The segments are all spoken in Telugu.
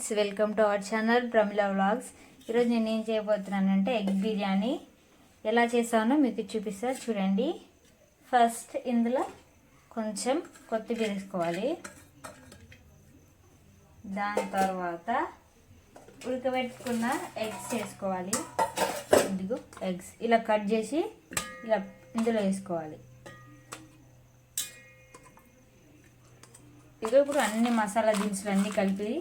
Friends, welcome to our channel Pramila vlogs. ఈరోజు నేను ఏం చేయబోతున్నానంటే ఎగ్ బిర్యానీ ఎలా చేస్తానో మీకు చూపిస్తా చూడండి. ఫస్ట్ ఇందులో కొంచెం కొత్తిమీర వేసుకోవాలి. దాని తర్వాత ఉడకబెట్టుకున్న ఎగ్స్ వేసుకోవాలి. ఇదిగో ఎగ్స్ ఇలా కట్ చేసి ఇలా ఇందులో వేసుకోవాలి. ఇదిగో ఇప్పుడు అన్ని మసాలా దినుసులు అన్నీ కలిపి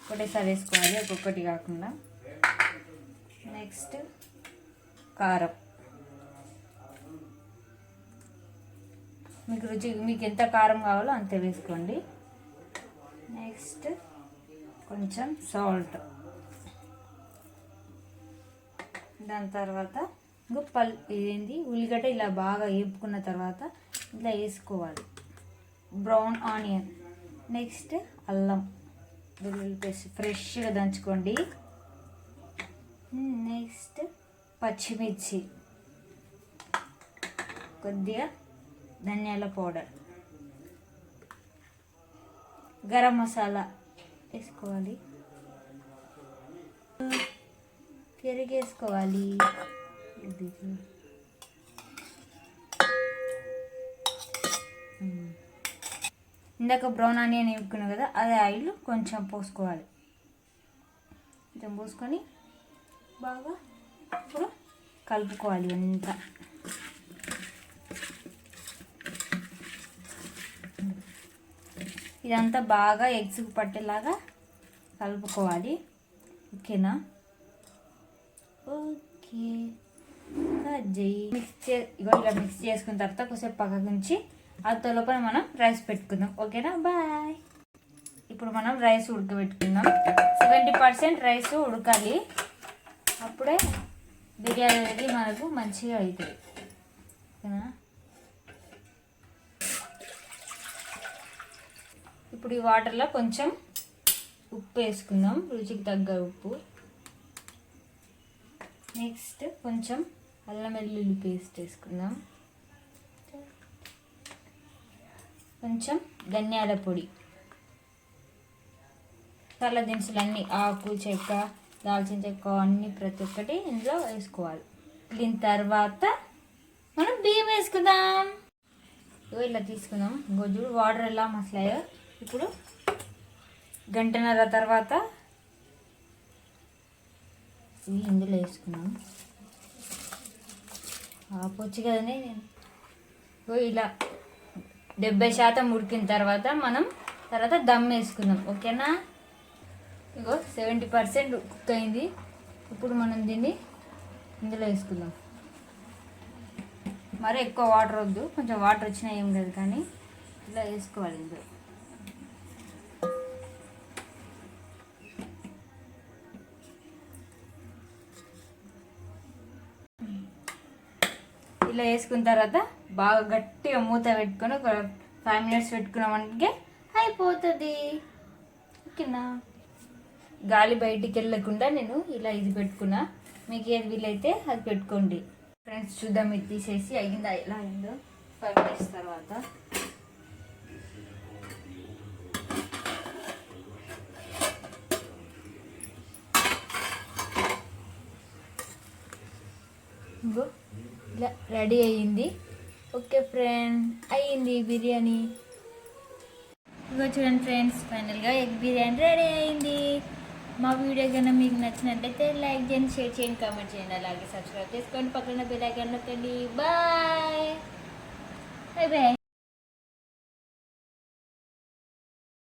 ఒకటేసారి వేసుకోవాలి, ఒక్కొక్కటి కాకుండా. నెక్స్ట్ కారం, మీకు ఎంత కారం కావాలో అంత వేసుకోండి. నెక్స్ట్ కొంచెం సాల్ట్. దాని తర్వాత ఇదేంటి ఉల్లిగడ్డ ఇలా బాగా వేపుకున్న తర్వాత ఇలా వేసుకోవాలి. Brown onion. నెక్స్ట్ అల్లం వెల్లుల్లి పేస్ట్ ఫ్రెష్గా దంచుకోండి. నెక్స్ట్ పచ్చిమిర్చి, కొద్దిగా ధనియాల పౌడర్, గరం మసాలా వేసుకోవాలి. పెరుగు వేసుకోవాలి. ఇందాక బ్రౌన్ ఆనియన్ వేపుకున్నాం కదా, అదే ఆయిల్ కొంచెం పోసుకోవాలి. కొంచెం పోసుకొని బాగా ఇప్పుడు కలుపుకోవాలి. అంతా ఇదంతా బాగా ఎగ్స్కి పట్టేలాగా కలుపుకోవాలి. ఓకేనా? ఓకే, ఇలా మిక్స్ చేసుకున్న తర్వాత కొంచెం పక్కకు నుంచి ఆ లోపల మనం రైస్ పెట్టుకుందాం. ఓకేనా? బాయ్. ఇప్పుడు మనం రైస్ ఉడకబెట్టుకుందాం. 70% రైస్ ఉడకాలి, అప్పుడే బిర్యానీ అనేది మనకు మంచిగా అవుతుంది. ఓకేనా? ఇప్పుడు ఈ వాటర్లో కొంచెం ఉప్పు వేసుకుందాం, రుచికి తగ్గ ఉప్పు. నెక్స్ట్ కొంచెం అల్లం వెల్లుల్లి పేస్ట్ వేసుకుందాం. కొంచెం ధనియాల పొడి, మసాలా దినుసులన్నీ ఆకు, చెక్క, దాల్చిన చెక్క అన్నీ ప్రతి ఒక్కటి ఇందులో వేసుకోవాలి. దీని తర్వాత మనం బియ్యం వేసుకుందాం. ఇలా తీసుకుందాం. చూడు వాటర్ ఎలా మసలాయో. ఇప్పుడు గంటన్నర తర్వాత ఇందులో వేసుకున్నాం. ఆపొచ్చు కదనే. ఇలా 70% ఉడికిన తర్వాత మనం దమ్ వేసుకుందాం. ఓకేనా? 70% కుక్ అయింది. ఇప్పుడు మనం దీన్ని ఇందులో వేసుకుందాం. మరి ఎక్కువ వాటర్ వద్దు, కొంచెం వాటర్ వచ్చినా ఏం కాదు, కానీ ఇలా వేసుకోవాలి. ఇందులో ఇలా వేసుకున్న తర్వాత బాగా గట్టిగా మూత పెట్టుకొని ఒక 5 minutes పెట్టుకున్నామంటే అయిపోతుంది. ఓకేనా? గాలి బయటికి వెళ్ళకుండా నేను ఇలా ఇది పెట్టుకున్నా. మీకు ఏది వీలైతే అది పెట్టుకోండి. ఫ్రెండ్స్, చూద్దాం ఇది తీసేసి అయిందా ఎలా అయిందో 5 minutes తర్వాత. ఇలా రెడీ అయ్యింది. ఓకే ఫ్రెండ్, అయ్యింది బిర్యానీ. చూడండి ఫ్రెండ్స్, ఫైనల్గా ఎగ్ బిర్యానీ రెడీ అయింది. మా వీడియో కన్నా మీకు నచ్చినట్లయితే లైక్ చేయండి, షేర్ చేయండి, కామెంట్ చేయండి, అలాగే సబ్స్క్రైబ్ చేసుకోండి, పక్కన బెల్ ఐకాన్ నొక్కండి. Bye bye.